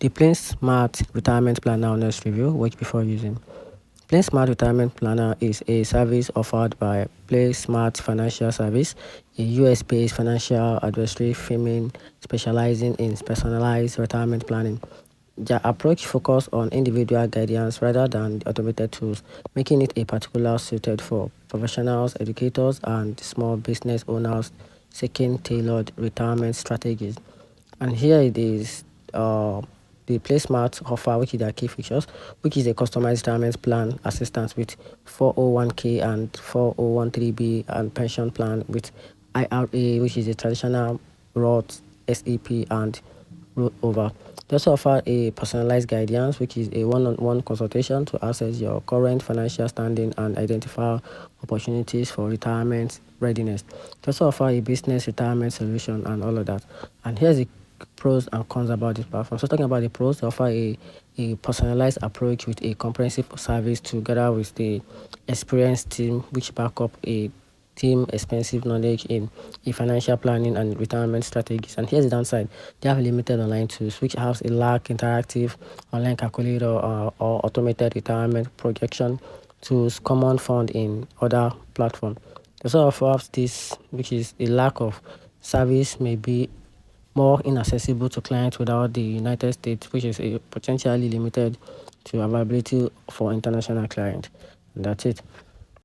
the PlanSmart Retirement Planner Honest review. Watch before using. PlanSmart Retirement Planner is a service offered by PlanSmart Financial Service, a US-based financial advisory firm specializing in personalized retirement planning. Their approach focuses on individual guidance rather than automated tools, making it a particular suited for professionals, educators, and small business owners seeking tailored retirement strategies. And here it is, the PlaySmart offer, which is their key features, which is a customized retirement plan assistance with 401k and 401(b) and pension plan with IRA, which is a traditional Roth, SEP, and rollover. They also offer a personalized guidance, which is a one-on-one consultation to assess your current financial standing and identify opportunities for retirement readiness. They also offer a business retirement solution and all of that. And here's the pros and cons about this platform. So talking about the pros, they offer a personalized approach with a comprehensive service together with the experienced team which back up a team expensive knowledge in financial planning and retirement strategies. And here's the downside: they have limited online tools which has a lack interactive online calculator or automated retirement projection tools common found in other platforms. They also offer this, which is a lack of service may be more inaccessible to clients without the United States, which is a potentially limited to availability for international clients. And that's it.